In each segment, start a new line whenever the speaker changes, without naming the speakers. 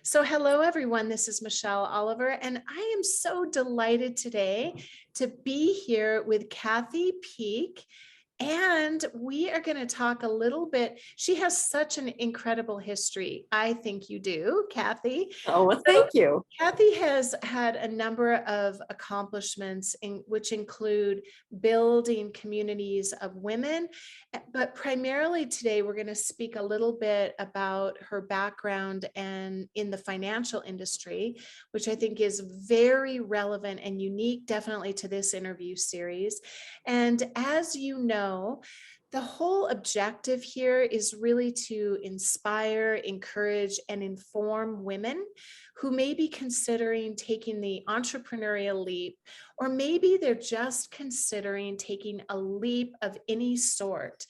So, hello everyone. This is Michelle Oliver, and I am so delighted today to be here with Kathy Peake. And we are going to talk a little bit. She has such an incredible history. I think you do, Kathy.
Oh, well,
So
thank you.
Kathy has had a number of accomplishments, which include building communities of women. But primarily today, we're going to speak a little bit about her background and in the financial industry, which I think is very relevant and unique, definitely to this interview series. And as you know, the whole objective here is really to inspire, encourage, and inform women who may be considering taking the entrepreneurial leap, or maybe they're just considering taking a leap of any sort.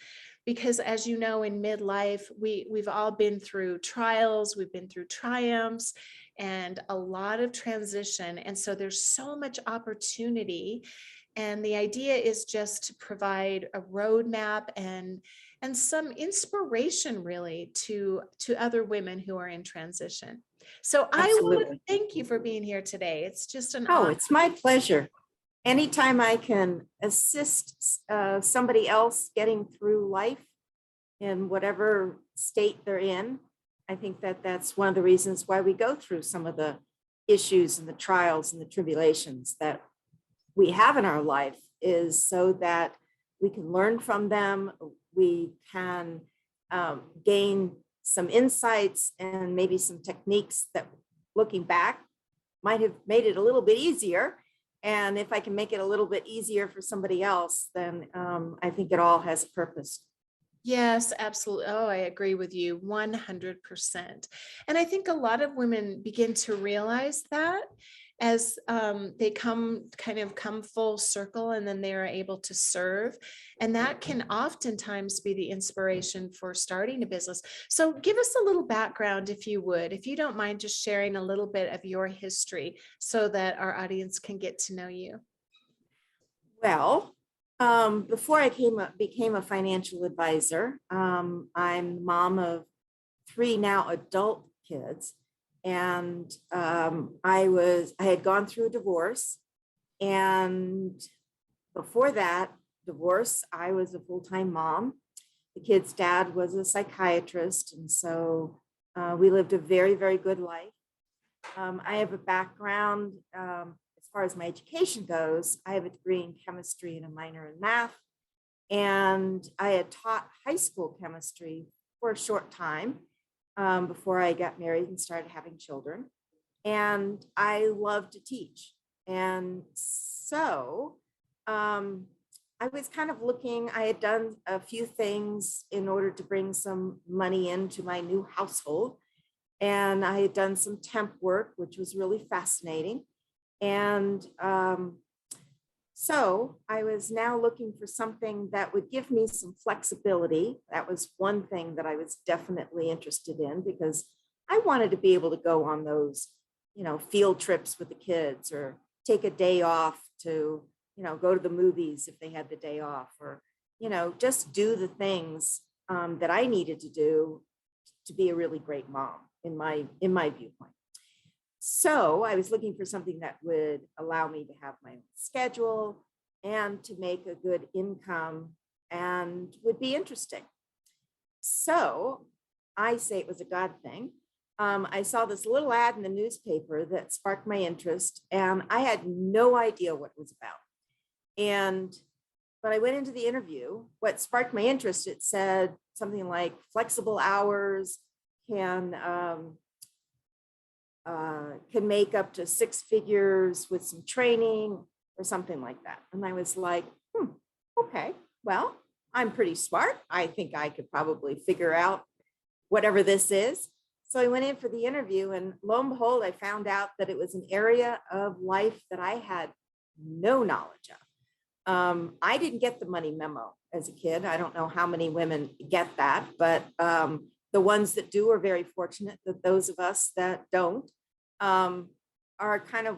Because as you know, in midlife, we've all been through trials, we've been through triumphs, and a lot of transition. And so there's so much opportunity. And the idea is just to provide a roadmap and some inspiration really to other women who are in transition. So I want to
Absolutely.
thank you for being here today. It's just an
Oh,
honor.
it's my pleasure. Anytime I can assist somebody else getting through life in whatever state they're in, I think that that's one of the reasons why we go through some of the issues and the trials and the tribulations that we have in our life, is so that we can learn from them. We can gain some insights and maybe some techniques that, looking back, might have made it a little bit easier. And if I can make it a little bit easier for somebody else, then I think it all has a purpose.
Yes, absolutely. Oh, I agree with you 100%. And I think a lot of women begin to realize that as they come full circle, and then they are able to serve. And that can oftentimes be the inspiration for starting a business. So give us a little background, if you would, if you don't mind just sharing a little bit of your history so that our audience can get to know you.
Well, before I became a financial advisor, I'm mom of 3 now adult kids. And I had gone through a divorce. And before that divorce, I was a full-time mom. The kid's dad was a psychiatrist. And so we lived a very, very good life. I have a background, as far as my education goes, I have a degree in chemistry and a minor in math. And I had taught high school chemistry for a short time before I got married and started having children. And I love to teach. And so I was kind of looking, I had done a few things in order to bring some money into my new household. And I had done some temp work, which was really fascinating. And so I was now looking for something that would give me some flexibility. That was one thing that I was definitely interested in, because I wanted to be able to go on those, field trips with the kids, or take a day off to, go to the movies if they had the day off, or, just do the things that I needed to do to be a really great mom in my viewpoint. So I was looking for something that would allow me to have my own schedule and to make a good income and would be interesting. So I say it was a God thing. I saw this little ad in the newspaper that sparked my interest, and I had no idea what it was about. But I went into the interview. What sparked my interest, it said something like flexible hours, can make up to 6 figures with some training or something like that. And I was like, okay, well, I'm pretty smart. I think I could probably figure out whatever this is. So I went in for the interview, and lo and behold, I found out that it was an area of life that I had no knowledge of. I didn't get the money memo as a kid. I don't know how many women get that, but the ones that do are very fortunate. That those of us that don't are kind of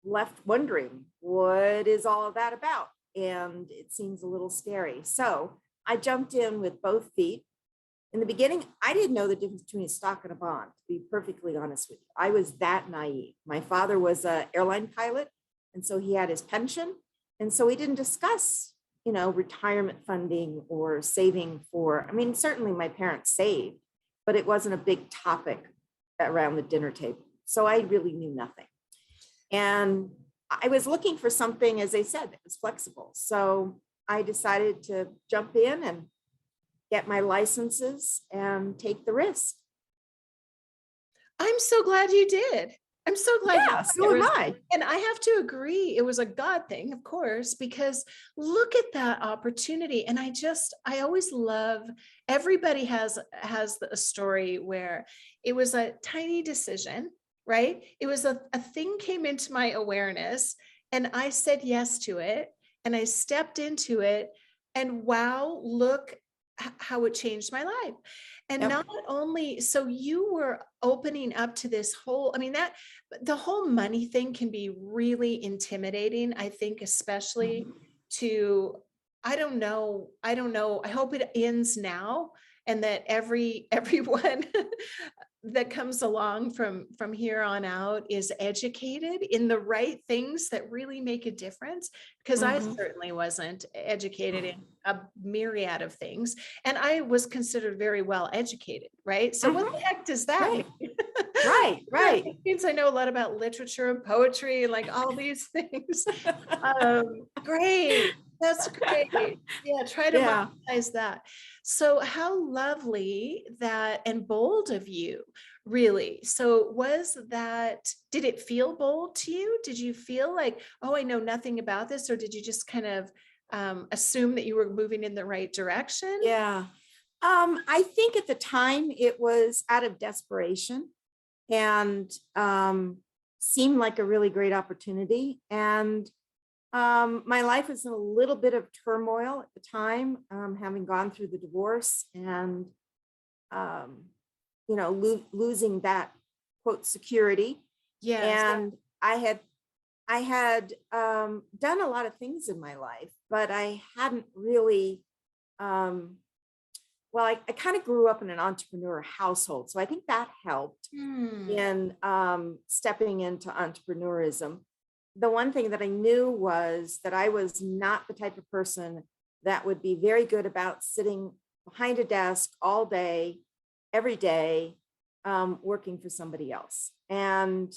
left wondering, what is all of that about? And it seems a little scary. So I jumped in with both feet. in the beginning, I didn't know the difference between a stock and a bond, to be perfectly honest with you. I was that naive. My father was an airline pilot, and so he had his pension. And so we didn't discuss, retirement funding or saving for, I mean, certainly my parents saved, but it wasn't a big topic around the dinner table. So I really knew nothing. And I was looking for something, as I said, that was flexible. So I decided to jump in and get my licenses and take the risk.
I'm so glad you did. I'm so glad.
Yeah, so am I.
And I have to agree, it was a God thing, of course, because look at that opportunity. And I always love, everybody has a story where it was a tiny decision, right? It was a thing came into my awareness and I said yes to it and I stepped into it. And wow, look how it changed my life. And
Yep.
not only, so you were opening up to this whole, I mean, that the whole money thing can be really intimidating, I think, especially to, I don't know. I hope it ends now and that everyone that comes along from here on out is educated in the right things that really make a difference. Because I certainly wasn't educated in a myriad of things. And I was considered very well educated, right? So what the heck does that
Right.
mean?
Right.
It means I know a lot about literature and poetry and like all these things. Great. That's great. Yeah, try to monetize that. So how lovely that, and bold of you, really. So did it feel bold to you? Did you feel like, oh, I know nothing about this? Or did you just kind of assume that you were moving in the right direction?
Yeah. I think at the time it was out of desperation and seemed like a really great opportunity. And my life was in a little bit of turmoil at the time, having gone through the divorce and, losing that quote security.
Yes.
And I had done a lot of things in my life, but I hadn't really, I kind of grew up in an entrepreneur household. So I think that helped in stepping into entrepreneurism. The one thing that I knew was that I was not the type of person that would be very good about sitting behind a desk all day, every day, working for somebody else. And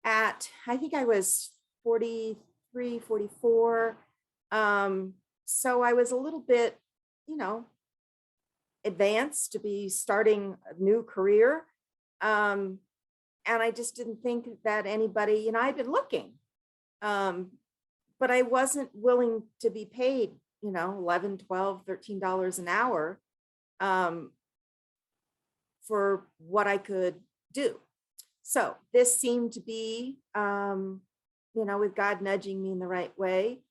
I think I was 43, 44. So I was a little bit, advanced to be starting a new career. And I just didn't think that anybody, I'd been looking, but I wasn't willing to be paid, $11, $12, $13 an hour for what I could do. So this seemed to be, with God nudging me in the right way.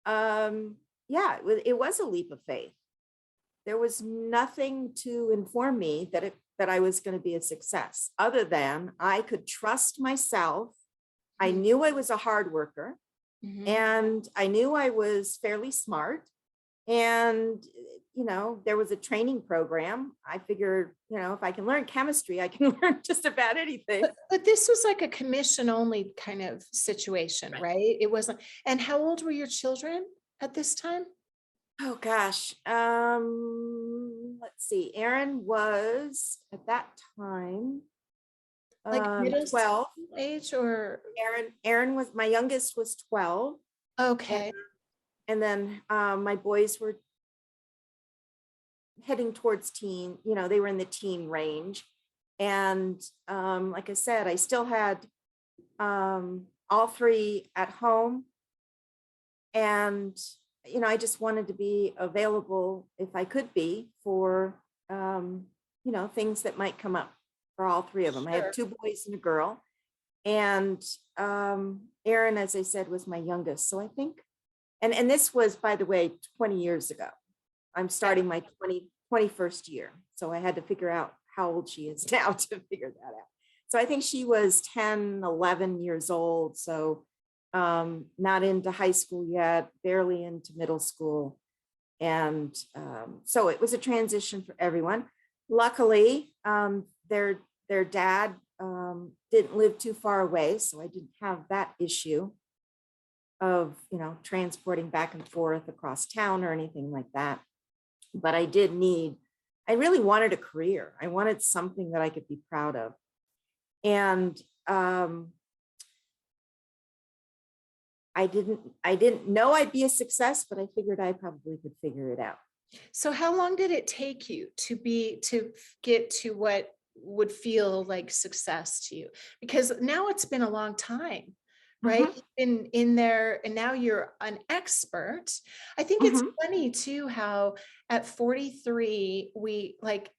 It was a leap of faith. There was nothing to inform me that I was going to be a success, other than I could trust myself. I knew I was a hard worker, and I knew I was fairly smart. And, there was a training program. I figured, if I can learn chemistry, I can learn just about anything.
But this was like a commission only kind of situation, right? It wasn't. And how old were your children at this time?
Oh gosh. Let's see. Aaron was at that time
Like middle
12.
age or?
Aaron was, my youngest was 12.
Okay.
And then my boys were heading towards teen, they were in the teen range. And like I said, I still had all three at home. And I just wanted to be available if I could be for, things that might come up for all three of them. I have two boys and a girl. And Aaron, as I said, was my youngest. So I think, and this was, by the way, 20 years ago. I'm starting my 21st year. So I had to figure out how old she is now to figure that out. So I think she was 10, 11 years old. So not into high school yet, barely into middle school. And so it was a transition for everyone. Luckily, their dad didn't live too far away, so I didn't have that issue of, transporting back and forth across town or anything like that. But I really wanted a career. I wanted something that I could be proud of. And I didn't know I'd be a success, but I figured I probably could figure it out.
So how long did it take you to get to what would feel like success to you? Because now it's been a long time, right?
Mhm,
You've been in there and now you're an expert. I think it's
mhm.
funny too how at 43 we like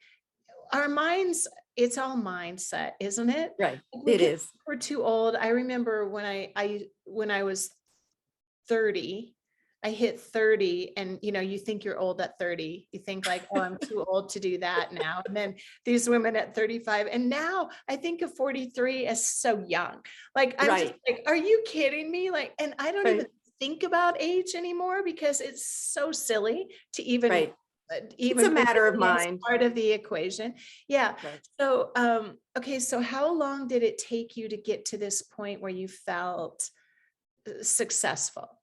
our minds, it's all mindset, isn't it?
Right.
Like, we
It
get
is.
we're too old. I remember when when I was 30, I hit 30 and you think you're old at 30. You think like, oh, I'm too old to do that now. And then these women at 35. And now I think of 43 as so young. Like I'm just
Right.
like, are you kidding me? Like, and I don't even
Right.
think about age anymore because it's so silly to
Right. It's a
even bring
matter of
it in as
mind.
part of the equation. Yeah.
Right.
So okay, so how long did it take you to get to this point where you felt successful?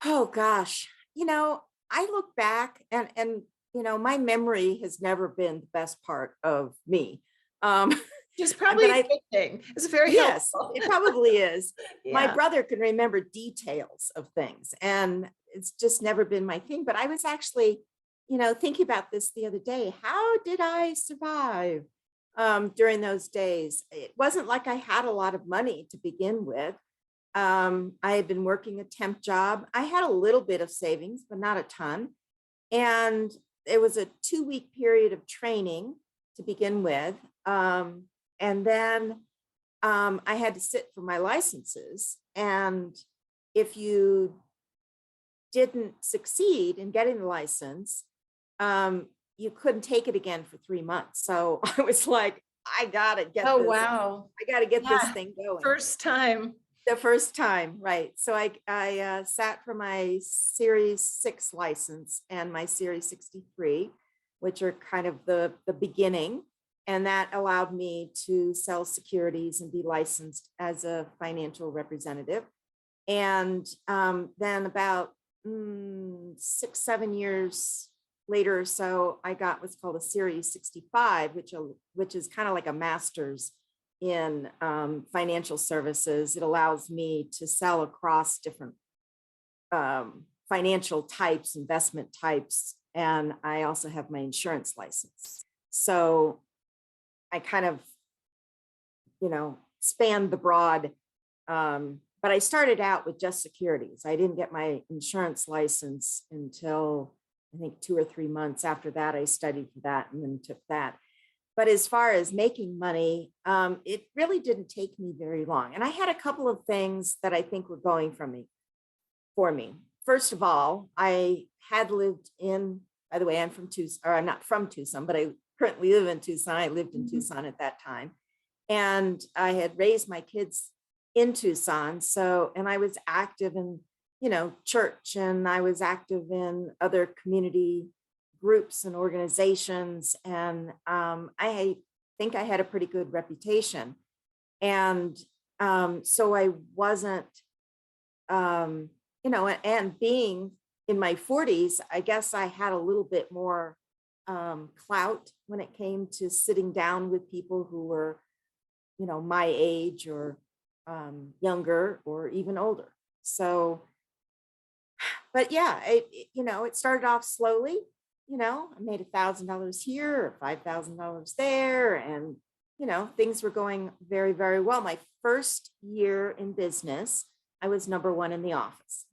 Oh gosh. I look back and my memory has never been the best part of me. Um,
Which is probably
but
a
I
good thing. It's very
yes,
helpful.
it probably is. My
Yeah.
brother can remember details of things, and it's just never been my thing. But I was actually, thinking about this the other day. How did I survive during those days? It wasn't like I had a lot of money to begin with. I had been working a temp job. I had a little bit of savings, but not a ton. And it was a 2-week period of training to begin with. And then I had to sit for my licenses. And if you didn't succeed in getting the license, you couldn't take it again for 3 months. So I was like,
Oh, wow.
I got to get this
Yeah.
thing going.
First time.
The first time, right. So I sat for my Series 6 license and my Series 63, which are kind of the beginning. And that allowed me to sell securities and be licensed as a financial representative. And then about 6, 7 years later or so, I got what's called a Series 65, which is kind of like a master's in financial services. It allows me to sell across different financial types, investment types, and I also have my insurance license. So I kind of, spanned the broad. But I started out with just securities. I didn't get my insurance license until I think 2 or 3 months after that. I studied for that and then took that. But as far as making money, it really didn't take me very long. And I had a couple of things that I think were going for me. First of all, I had lived by the way, I'm from Tucson, or I'm not from Tucson, but I currently live in Tucson. I lived in
Mhm.
Tucson at that time. And I had raised my kids in Tucson. So, and I was active in, church, and I was active in other community groups and organizations. And I think I had a pretty good reputation. And so I wasn't, and being in my 40s, I guess I had a little bit more clout when it came to sitting down with people who were, my age or younger or even older. So, but yeah, it started off slowly. I made $1,000 here or $5,000 there, and things were going very, very well. My first year in business, I was number one in the office,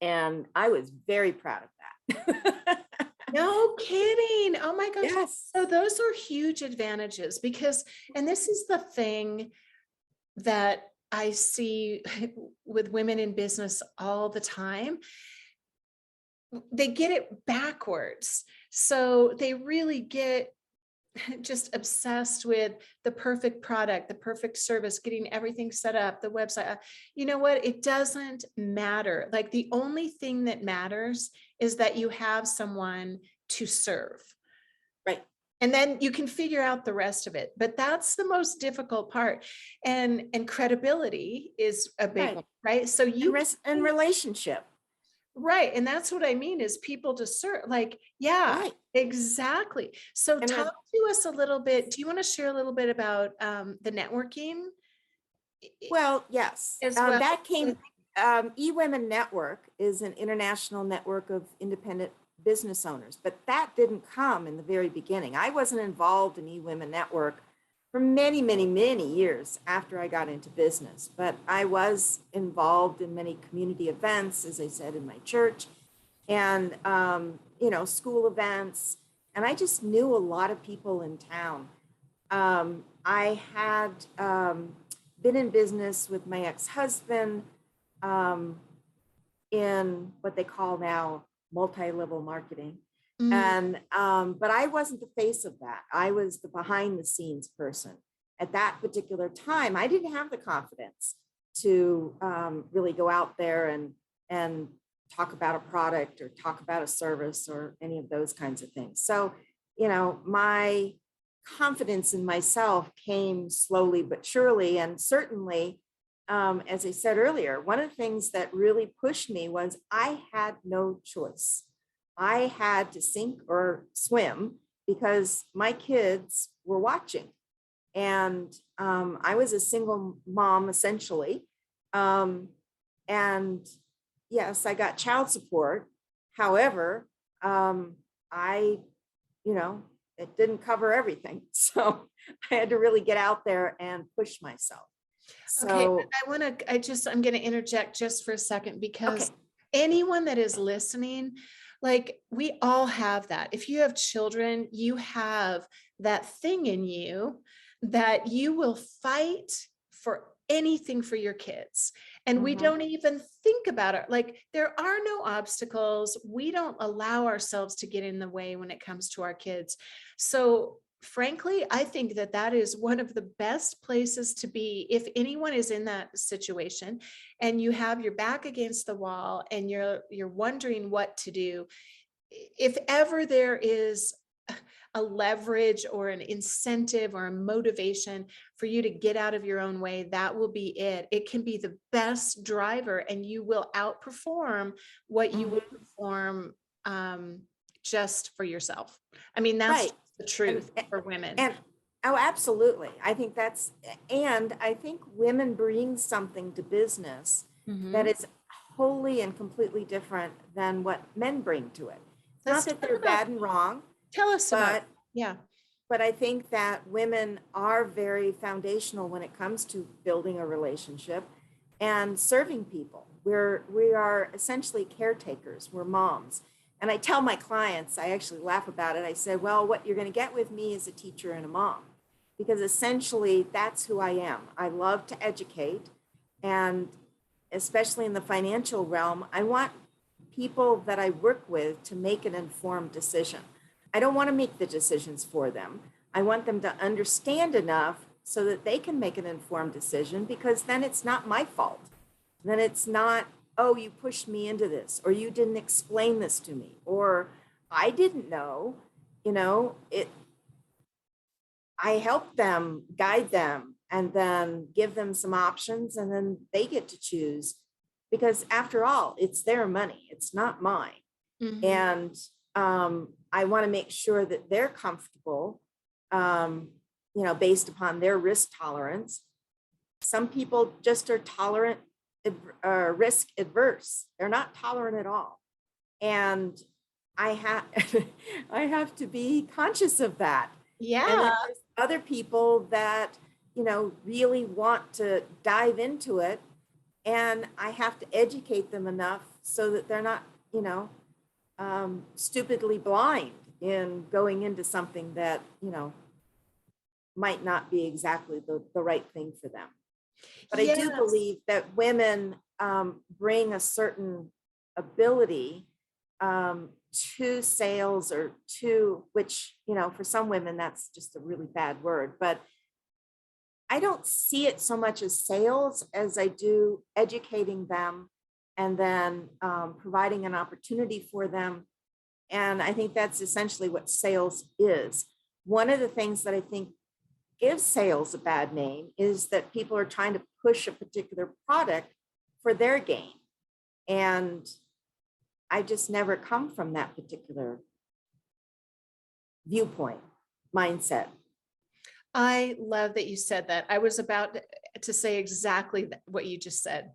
and I was very proud of that.
No kidding. Oh my gosh.
Yes.
So those are huge advantages because, and this is the thing that I see with women in business all the time. They get it backwards. So they really get just obsessed with the perfect product, the perfect service, getting everything set up, the website. You know what? It doesn't matter. Like the only thing that matters is that you have someone to serve.
Right.
And then you can figure out the rest of it. But that's the most difficult part. And credibility is a big
Right.
one, right? So you
And relationship.
right. And that's what I mean is people to serve, like, yeah,
Right.
exactly. So
And
talk to us a little bit. Do you want to share a little bit about the networking
well, yes,
as well?
that came, eWomen Network is an international network of independent business owners, but that didn't come in the very beginning. I wasn't involved in eWomen Network for many, many, many years after I got into business, but I was involved in many community events, as I said, in my church and, school events. And I just knew a lot of people in town. I had been in business with my ex-husband um, in what they call now multi-level marketing.
Mm,
And but I wasn't the face of that. I was the behind the scenes person. At that particular time, I didn't have the confidence to really go out there and talk about a product or talk about a service or any of those kinds of things. So, my confidence in myself came slowly but surely. And certainly, as I said earlier, one of the things that really pushed me was I had no choice. I had to sink or swim because my kids were watching. And I was a single mom essentially. Um, and yes, I got child support. However, I, it didn't cover everything. So I had to really get out there and push myself.
okay,
So,
I'm going to interject just for a second
okay.
because anyone that is listening, like we all have that. If you have children, you have that thing in you that you will fight for anything for your kids. And we
Mhm.
don't even think about it. Like there are no obstacles. We don't allow ourselves to get in the way when it comes to our kids. So frankly, I think that that is one of the best places to be if anyone is in that situation and you have your back against the wall and you're wondering what to do. If ever there is a leverage or an incentive or a motivation for you to get out of your own way, that will be it. It can be the best driver and you will outperform what you would
Mhm.
perform just for yourself. I mean, that's
Right.
just the
And
truth for women.
and oh, absolutely. I think and I think women bring something to business that
Mhm.
is wholly and completely different than what men bring to it. It's
Let's
not
talk
that they're
about,
bad and wrong,
tell us about,
but
yeah.
I think that women are very foundational when it comes to building a relationship and serving people. We are essentially caretakers. We're moms. And I tell my clients, I actually laugh about it. I say, well, what you're going to get with me is a teacher and a mom, because essentially that's who I am. I love to educate. And especially in the financial realm, I want people that I work with to make an informed decision. I don't want to make the decisions for them. I want them to understand enough so that they can make an informed decision, because then it's not my fault. Then it's not, oh, you pushed me into this, or you didn't explain this to me, or I didn't know, it, I help them, guide them, and then give them some options, and then they get to choose. Because after all, it's their money, it's not mine.
Mhm.
And I want to make sure that they're comfortable, based upon their risk tolerance. Some people just are tolerant, risk adverse. They're not tolerant at all. And I have I have to be conscious of that. And
Yeah.
then there's other people that, really want to dive into it. And I have to educate them enough so that they're not, stupidly blind in going into something that, might not be exactly the right thing for them. But I do
Yes.
believe that women bring a certain ability to sales or to, which, for some women, that's just a really bad word, but I don't see it so much as sales as I do educating them and then providing an opportunity for them. And I think that's essentially what sales is. One of the things that I think gives sales a bad name is that people are trying to push a particular product for their gain. And I just never come from that particular viewpoint, mindset.
I love that you said that. I was about to say exactly what you just said.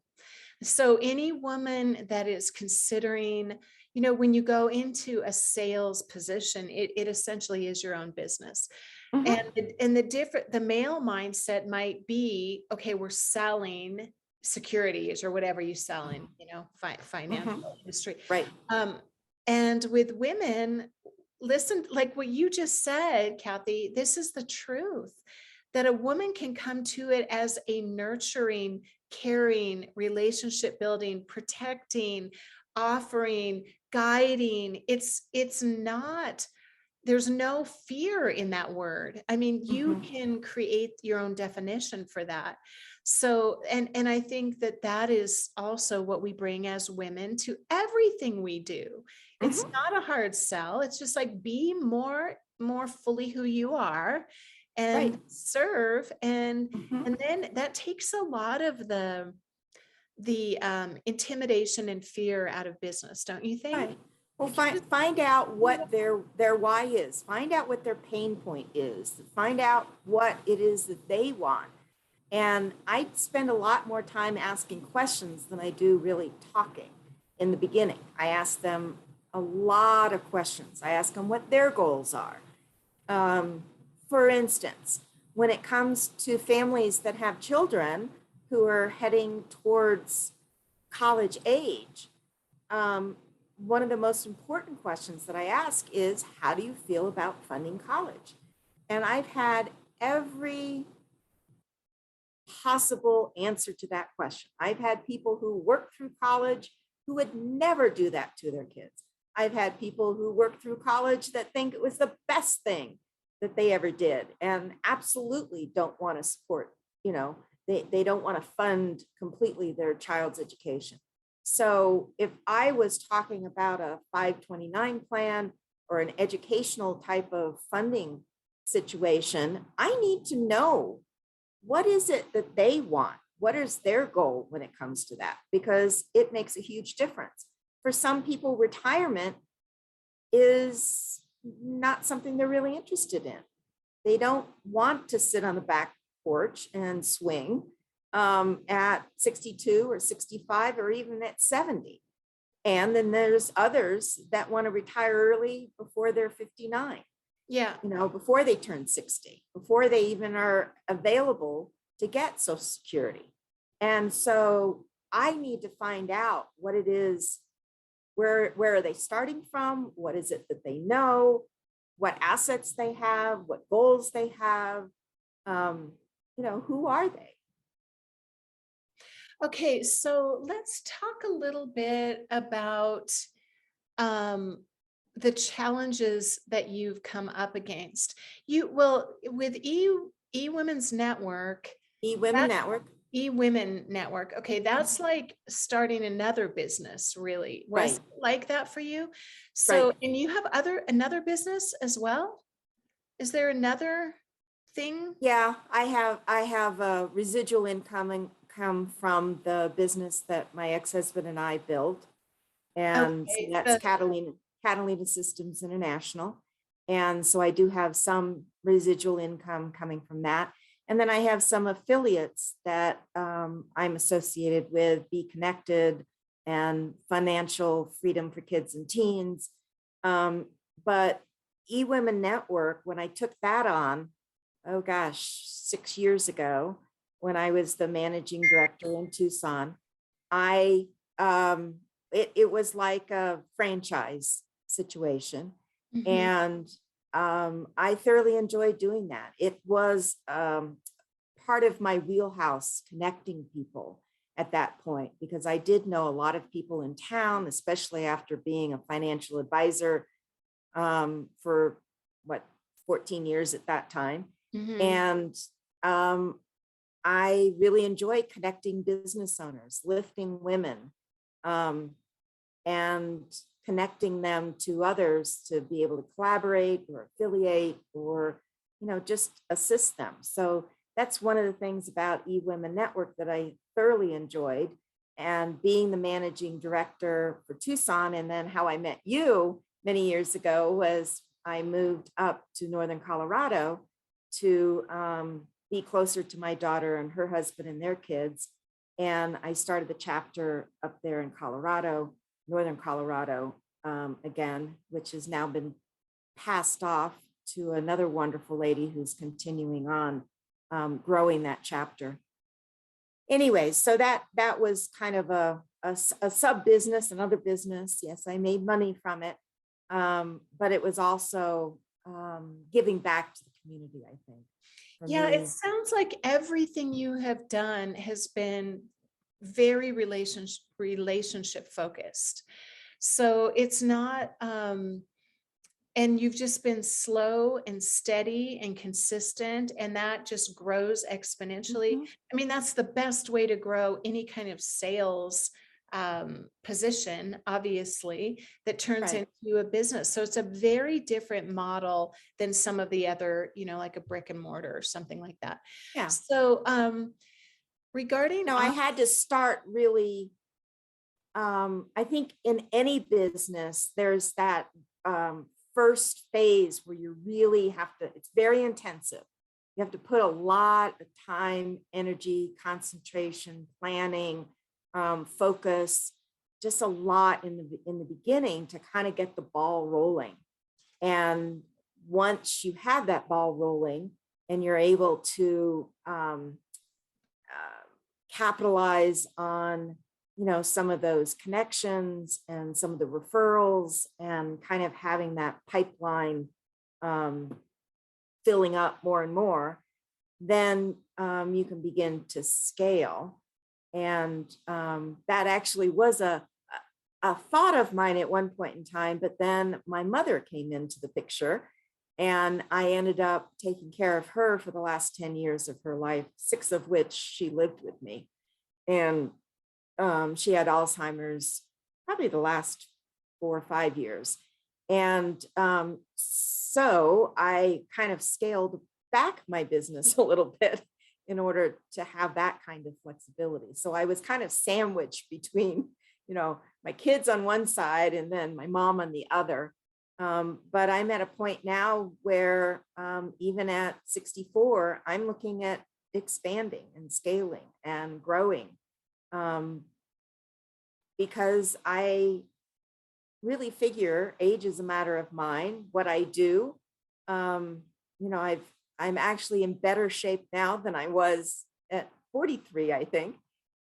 So any woman that is considering, when you go into a sales position, it essentially is your own business.
Mhm,
And the male mindset might be, okay, we're selling securities or whatever you sell in, financial
mhm.
industry.
Right.
Um, and with women, listen, like what you just said, Kathy, this is the truth, that a woman can come to it as a nurturing, caring, relationship building, protecting, offering, guiding. It's not, there's no fear in that word. I mean, you
Mhm,
can create your own definition for that. So, and I think that that is also what we bring as women to everything we do. It's
mhm.
not a hard sell. It's just like be more fully who you are
Right.
and serve.
Mhm.
And then that takes a lot of the intimidation and fear out of business, don't you think?
Right. Well,
Like you
find out
just,
what their why is. Find out what their pain point is. Find out what it is that they want. And I spend a lot more time asking questions than I do really talking in the beginning. I ask them a lot of questions. I ask them what their goals are. Um, for instance, when it comes to families that have children who are heading towards college age, um, one of the most important questions that I ask is, how do you feel about funding college? And I've had every possible answer to that question. I've had people who work through college who would never do that to their kids. I've had people who work through college that think it was the best thing that they ever did and absolutely don't want to support, they don't want to fund completely their child's education. So if I was talking about a 529 plan or an educational type of funding situation, I need to know what is it that they want? What is their goal when it comes to that? Because it makes a huge difference. For some people, retirement is not something they're really interested in. They don't want to sit on the back porch and swing at 62 or 65 or even at 70. And then there's others that want to retire early before they're 59,
yeah.
before they turn 60, before they even are available to get Social Security. And so I need to find out what it is, where are they starting from? What is it that they know? What assets they have? What goals they have? Who are they?
Okay, so let's talk a little bit about um, the challenges that you've come up against. With Women's Network,
E-Women
that
Network.
Women Network. Okay, that's like starting another business, really. Was
Right,
it like that for you?
right.
So, and you have another business as well? Is there another thing?
Yeah, I have a residual income come from the business that my ex-husband and I built. And so
Okay,
that's Catalina Systems International. And so I do have some residual income coming from that. And then I have some affiliates that I'm associated with, Be Connected and Financial Freedom for Kids and Teens. But eWomen Network, when I took that on, oh gosh, 6 years ago, when I was the managing director in Tucson, I it was like a franchise situation.
Mhm.
And I thoroughly enjoyed doing that. It was part of my wheelhouse, connecting people at that point, because I did know a lot of people in town, especially after being a financial advisor for what, 14 years at that time.
Mhm.
And um, I really enjoy connecting business owners, lifting women, um, and connecting them to others to be able to collaborate or affiliate or, just assist them. So that's one of the things about eWomen Network that I thoroughly enjoyed. And being the managing director for Tucson, and then how I met you many years ago was I moved up to Northern Colorado to be closer to my daughter and her husband and their kids. And I started the chapter up there in Colorado, Northern Colorado, again, which has now been passed off to another wonderful lady who's continuing on growing that chapter. Anyways, so that was kind of a sub business, another business. Yes, I made money from it, but it was also giving back to the community, I think, for
Yeah, it
me.
sounds like everything you have done has been very relationship focused. So it's not, and you've just been slow and steady and consistent, and that just grows exponentially.
Mhm.
I mean, that's the best way to grow any kind of sales position, obviously, that turns
Right.
into a business. So it's a very different model than some of the other, like a brick and mortar or something like that.
Yeah.
So regarding,
I had to start really, I think in any business, there's that first phase where you really have to, it's very intensive. You have to put a lot of time, energy, concentration, planning, focus, just a lot in the beginning to kind of get the ball rolling. And once you have that ball rolling and you're able to capitalize on some of those connections and some of the referrals and kind of having that pipeline filling up more and more, then you can begin to scale. And that actually was a thought of mine at one point in time, but then my mother came into the picture and I ended up taking care of her for the last 10 years of her life, 6 of which she lived with me. And she had Alzheimer's probably the last 4 or 5 years. And so I kind of scaled back my business a little bit in order to have that kind of flexibility. So I was kind of sandwiched between, my kids on one side and then my mom on the other. But I'm at a point now where even at 64, I'm looking at expanding and scaling and growing, because I really figure age is a matter of mind. What I do, I'm actually in better shape now than I was at 43, I think,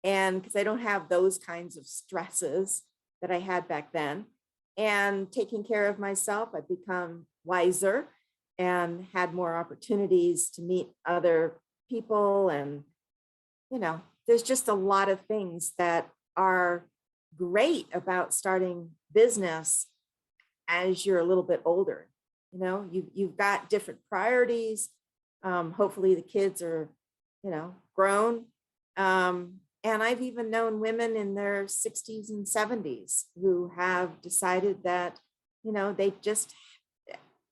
and because I don't have those kinds of stresses that I had back then. And taking care of myself, I've become wiser and had more opportunities to meet other people. And, there's just a lot of things that are great about starting business as you're a little bit older. You've got different priorities. Hopefully the kids are, grown. And I've even known women in their 60s and 70s who have decided that, they just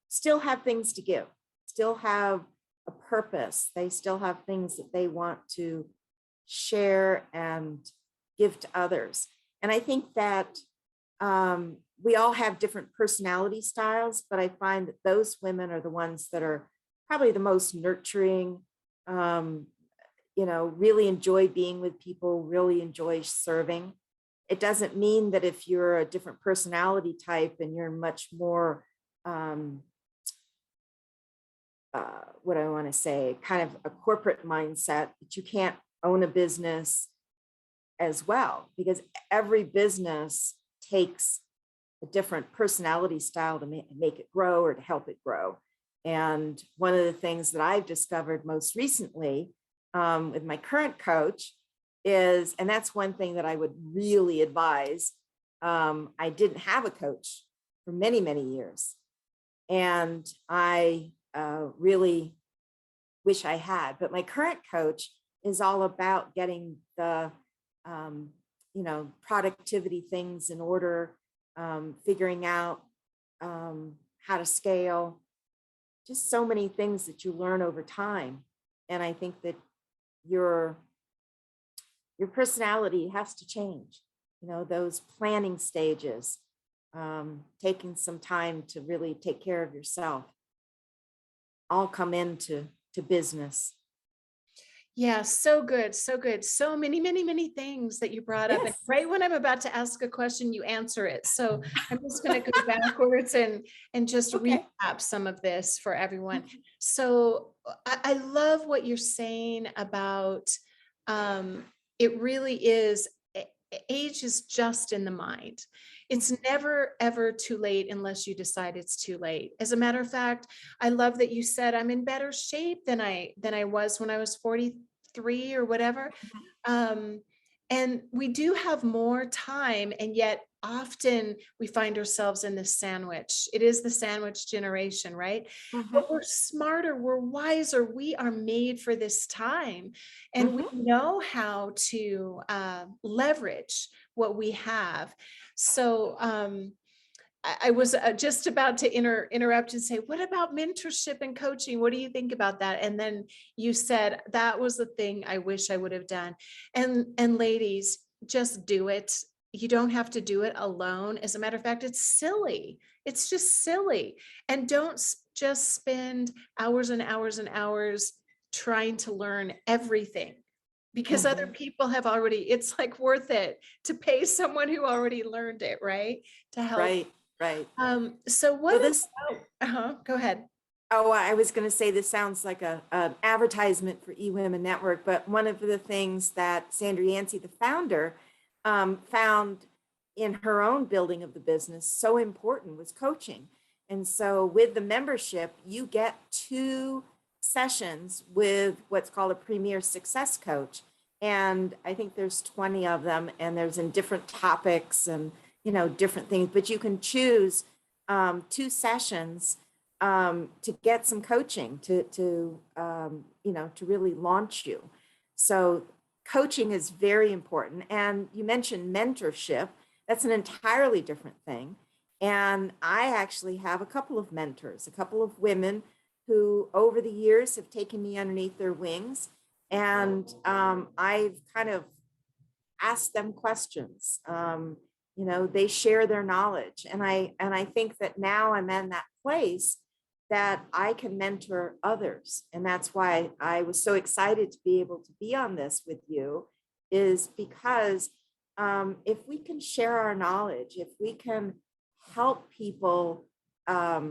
still have things to give, still have a purpose. They still have things that they want to share and give to others. And I think that we all have different personality styles, but I find that those women are the ones that are probably the most nurturing, really enjoy being with people, really enjoy serving. It doesn't mean that if you're a different personality type and you're much more, what I want to say, kind of a corporate mindset, that you can't own a business as well, because every business takes a different personality style to make it grow or to help it grow. And one of the things that I've discovered most recently with my current coach is, and that's one thing that I would really advise. I didn't have a coach for many, many years. And I really wish I had, but my current coach is all about getting the, productivity things in order, figuring out how to scale, just so many things that you learn over time. And I think that your personality has to change, those planning stages, taking some time to really take care of yourself, all come into business.
Yeah, so good, so good. So many, many, many things that you brought up. And
Yes.
right when I'm about to ask a question, you answer it. So I'm just going to go backwards and just
Okay.
recap some of this for everyone. So I love what you're saying about it really is age is just in the mind. It's never ever too late unless you decide it's too late. As a matter of fact, I love that you said I'm in better shape than I was when I was 43 or whatever. Um, and we do have more time, and yet often we find ourselves in this sandwich. It is the sandwich generation, right?
Mhm,
But we're smarter, we're wiser, we are made for this time, and we
mhm,
know how to leverage what we have. So I was just about to interrupt and say, what about mentorship and coaching? What do you think about that? And then you said that was the thing I wish I would have done. And ladies, just do it. You don't have to do it alone. As a matter of fact, it's silly. It's just silly. And don't just spend hours and hours and hours trying to learn everything, because other
mhm.
people have already, it's like worth it to pay someone who already learned it, right? To help.
Right, right.
So what
So this,
go ahead.
oh, I was going to say this sounds like an advertisement for eWomen Network, but one of the things that Sandra Yancey, the founder, found in her own building of the business so important was coaching. And so with the membership, you get 2 sessions with what's called a Premier Success Coach. And I think there's 20 of them, and there's in different topics and, different things, but you can choose 2 sessions to get some coaching to really launch you. So coaching is very important. And you mentioned mentorship. That's an entirely different thing. And I actually have a couple of mentors, a couple of women who over the years have taken me underneath their wings. And I've kind of asked them questions. They share their knowledge. And I think that now I'm in that place that I can mentor others. And that's why I was so excited to be able to be on this with you, is because if we can share our knowledge, if we can help people uh,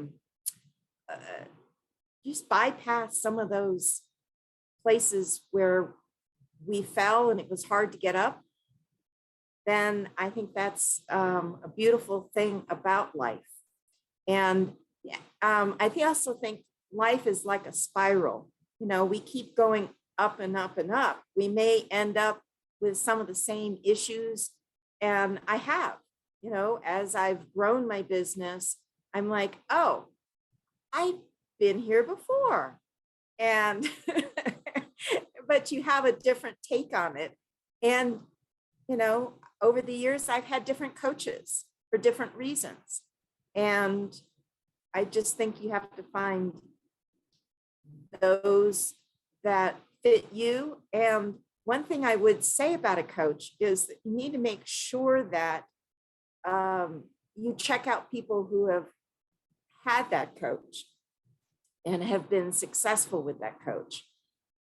just bypass some of those places where we fell and it was hard to get up, then I think that's a beautiful thing about life. And yeah, also think life is like a spiral. We keep going up and up and up. We may end up with some of the same issues. And I have, as I've grown my business, I'm like, oh, I've been here before. And, but you have a different take on it. And, over the years, I've had different coaches for different reasons. And I just think you have to find those that fit you. And one thing I would say about a coach is that you need to make sure that you check out people who have had that coach and have been successful with that coach.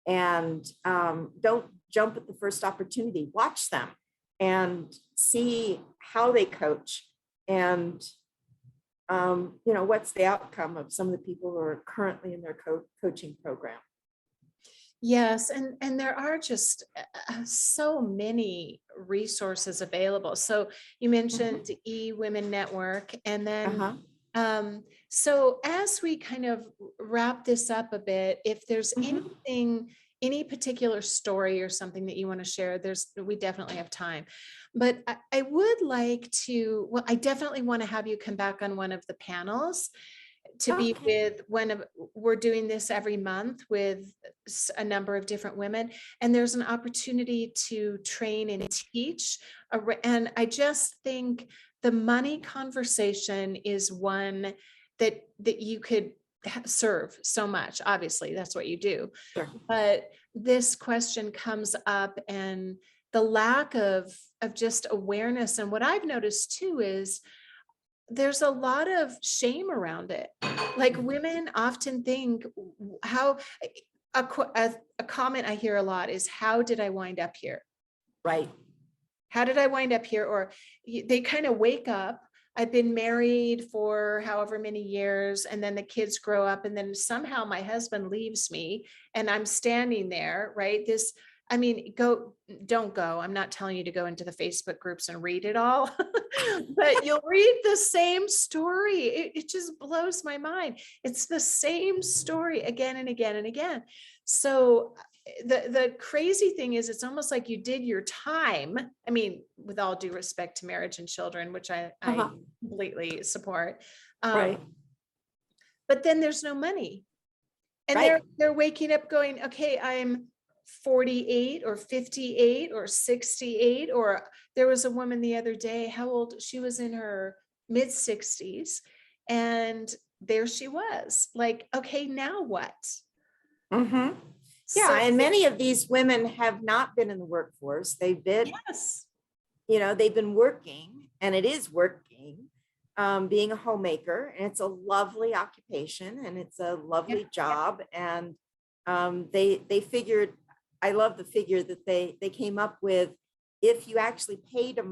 And don't jump at the first opportunity. Watch them and see how they coach, and what's the outcome of some of the people who are currently in their coaching program.
Yes, and there are just so many resources available. So you mentioned eWomen Network, and then so as we kind of wrap this up a bit, if there's anything any particular story or something that you want to share, we definitely have time. But I would like to, well, I definitely want to have you come back on one of the panels to be
Okay.
with we're doing this every month with a number of different women, and there's an opportunity to train and teach. And I just think the money conversation is one that you could serve so much. Obviously, that's what you do.
Sure.
But this question comes up, and the lack of just awareness. And what I've noticed too is there's a lot of shame around it. Like women often think how a comment I hear a lot is, how did I wind up here?
Right.
How did I wind up here? Or they kind of wake up. I've been married for however many years, and then the kids grow up, and then somehow my husband leaves me, and I'm standing there, right? I mean, don't go. I'm not telling you to go into the Facebook groups and read it all, but you'll read the same story. It just blows my mind. It's the same story again and again and again. So the crazy thing is, it's almost like you did your time. I mean, with all due respect to marriage and children, which I
Uh-huh.
completely support.
Right.
But then there's no money. And
Right.
they're waking up going, okay, I'm 48 or 58 or 68. Or there was a woman the other day, how old? She was in her mid 60s. And there she was, like, okay, now what?
Mm-hmm. Yeah,
So
and many of these women have not been in the workforce.
yes.
They've been working, and it is working, being a homemaker, and it's a lovely occupation, and it's a
Yeah.
lovely job. And they figured, I love the figure that they came up with. If you actually paid a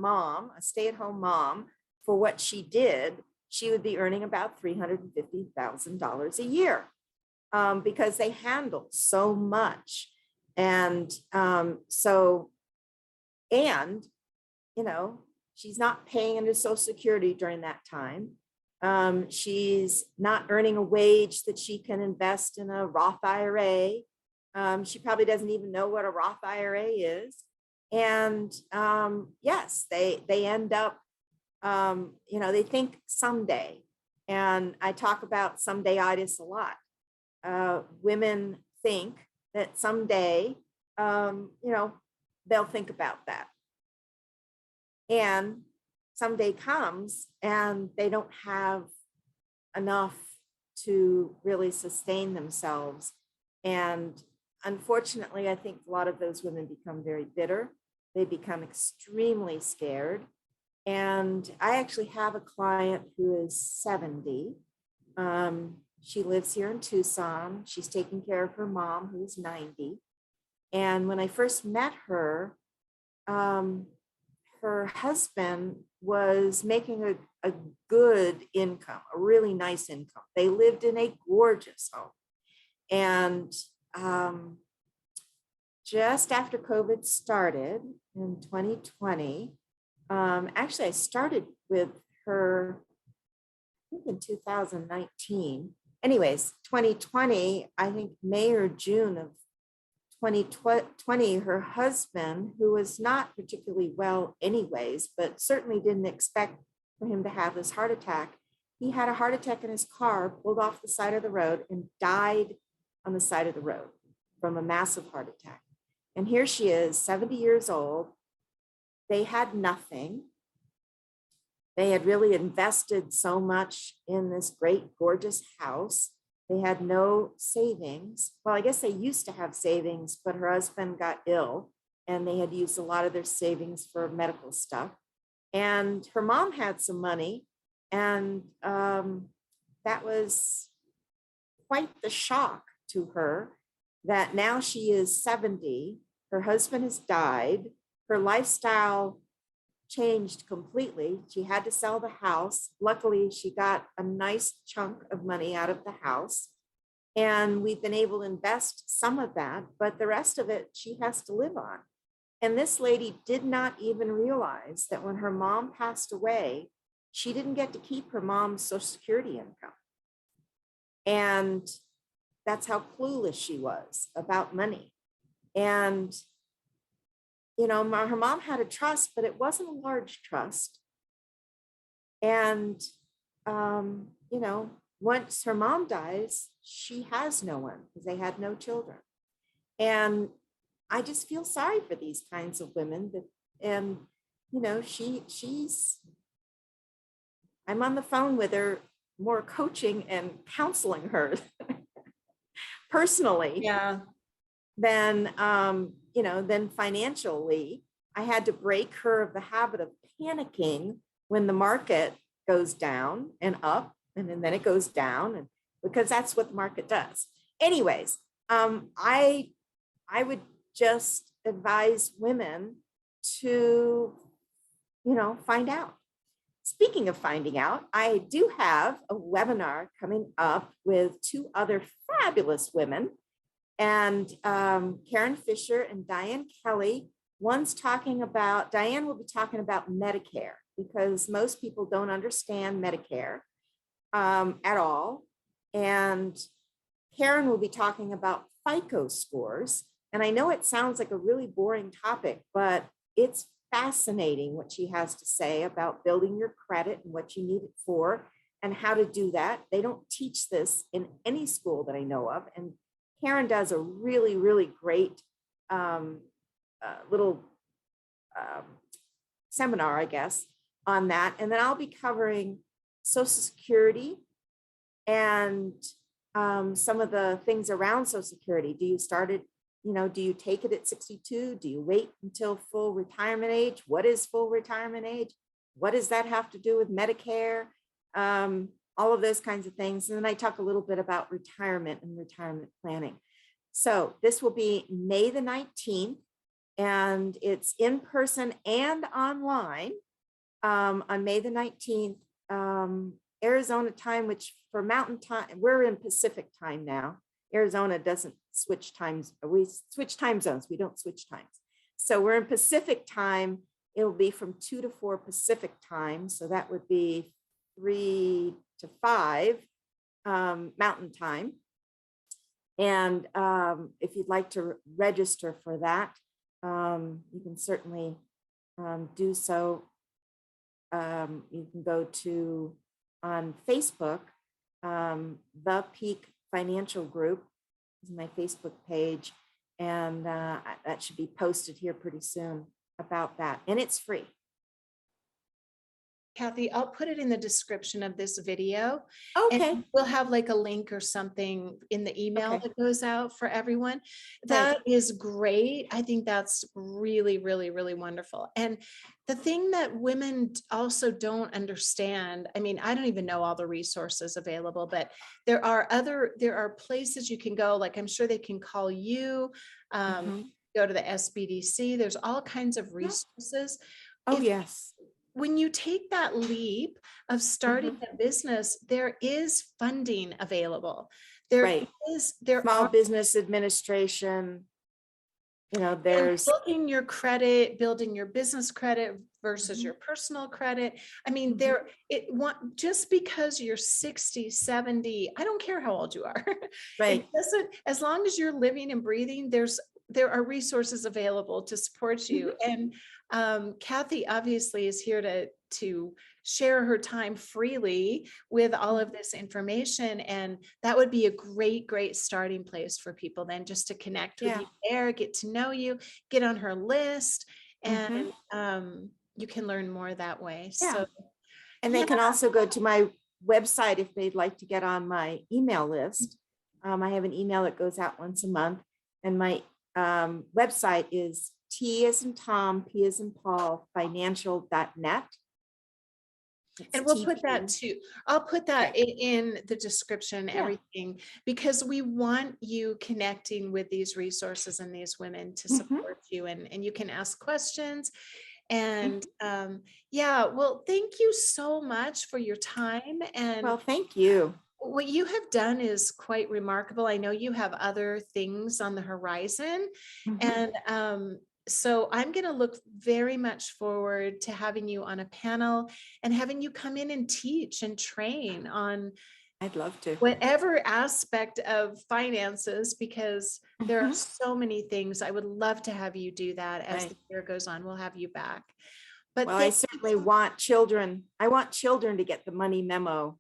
stay-at-home mom, for what she did, she would be earning about $350,000 a year, because they handle so much. And and she's not paying into Social Security during that time. She's not earning a wage that she can invest in a Roth IRA. She probably doesn't even know what a Roth IRA is. And yes, they end up, they think someday. And I talk about somedayitis a lot. Women think that someday, they'll think about that. And someday comes and they don't have enough to really sustain themselves. And unfortunately, I think a lot of those women become very bitter. They become extremely scared. And I actually have a client who is 70. She lives here in Tucson. She's taking care of her mom, who's 90. And when I first met her, her husband was making a good income, a really nice income. They lived in a gorgeous home. And just after COVID started in 2020, actually, I started with her, I think in 2019. Anyways, 2020, I think May or June of 2020, her husband, who was not particularly well anyways, but certainly didn't expect for him to have this heart attack. He had a heart attack in his car, pulled off the side of the road, and died on the side of the road from a massive heart attack. And here she is, 70 years old. They had nothing. They had really invested so much in this great, gorgeous house. They had no savings. Well, I guess they used to have savings, but her husband got ill and they had used a lot of their savings for medical stuff. And her mom had some money, and that was quite the shock to her that now she is 70, her husband has died, her lifestyle changed completely. She had to sell the house. Luckily, she got a nice chunk of money out of the house. And we've been able to invest some of that, but the rest of it she has to live on. And this lady did not even realize that when her mom passed away, she didn't get to keep her mom's Social Security income. And that's how clueless she was about money. And, her mom had a trust, but it wasn't a large trust. And, once her mom dies, she has no one because they had no children. And I just feel sorry for these kinds of women and, I'm on the phone with her, more coaching and counseling her personally
Yeah.
than financially. I had to break her of the habit of panicking when the market goes down and up, and then it goes down, and because that's what the market does. Anyways, I would just advise women to, find out. Speaking of finding out, I do have a webinar coming up with two other fabulous women, and Karen Fisher and Diane Kelly. Diane will be talking about Medicare, because most people don't understand Medicare at all. And Karen will be talking about FICO scores. And I know it sounds like a really boring topic, but it's fascinating what she has to say about building your credit and what you need it for and how to do that. They don't teach this in any school that I know of. And Karen does a really, really great little seminar, I guess, on that. And then I'll be covering Social Security and some of the things around Social Security. Do you take it at 62? Do you wait until full retirement age? What is full retirement age? What does that have to do with Medicare? All of those kinds of things. And then I talk a little bit about retirement and retirement planning. So this will be May the 19th, and it's in person and online on May the 19th, Arizona time, which for Mountain Time, we're in Pacific time now. Arizona doesn't switch times. We switch time zones. We don't switch times. So we're in Pacific time. It'll be from 2 to 4 Pacific time. So that would be 3 to 5 Mountain time. And if you'd like to register for that, you can certainly do so. You can go to on Facebook, the Peake Financial Group is my Facebook page, and that should be posted here pretty soon about that, and it's free.
Kathy, I'll put it in the description of this video.
Okay.
And we'll have like a link or something in the email
Okay.
that goes out for everyone. That is great. I think that's really, really, really wonderful. And the thing that women also don't understand, I mean, I don't even know all the resources available, but there are places you can go, like I'm sure they can call you, go to the SBDC. There's all kinds of resources.
Oh, yes.
When you take that leap of starting a business, there is funding available. There
Small
are
Business Administration. There's
building your credit, building your business credit versus your personal credit. I mean, just because you're 60, 70, I don't care how old you are.
Right.
It doesn't, as long as you're living and breathing, there are resources available to support you. And Kathy obviously is here to share her time freely with all of this information. And that would be a great, great starting place for people then, just to connect with you there, get to know you, get on her list, and you can learn more that way. So,
and they can also go to my website if they'd like to get on my email list. I have an email that goes out once a month, and my website is T as in Tom, P as in Paul, financial.net.
And we'll put that too. I'll put that in the description, everything, because we want you connecting with these resources and these women to support you, and you can ask questions. And well, thank you so much for your time. And
well, thank you.
What you have done is quite remarkable. I know you have other things on the horizon, and so I'm going to look very much forward to having you on a panel and having you come in and teach and train on
I'd love to.
whatever aspect of finances, because there are
Mhm.
so many things. I would love to have you do that as
Right.
the year goes on. We'll have you back. But
Well, I
thank you.
certainly want children. I want children to get the money memo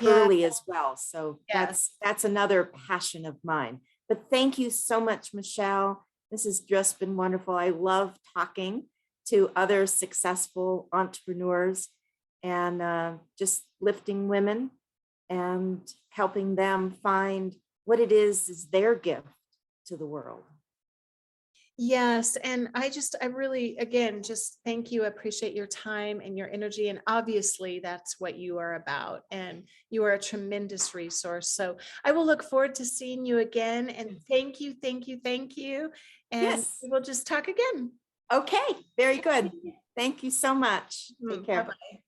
Yeah,
early as well. So
yes.
that's another passion of mine. But thank you so much, Michelle. This has just been wonderful. I love talking to other successful entrepreneurs and just lifting women and helping them find what it is their gift to the world.
Yes. And I really, again, just thank you. I appreciate your time and your energy. And obviously, that's what you are about. And you are a tremendous resource. So I will look forward to seeing you again. And thank you, thank you, thank you. And
Yes.
we'll just talk again.
Okay. Very good. Thank you so much. Take
Bye
care.
bye.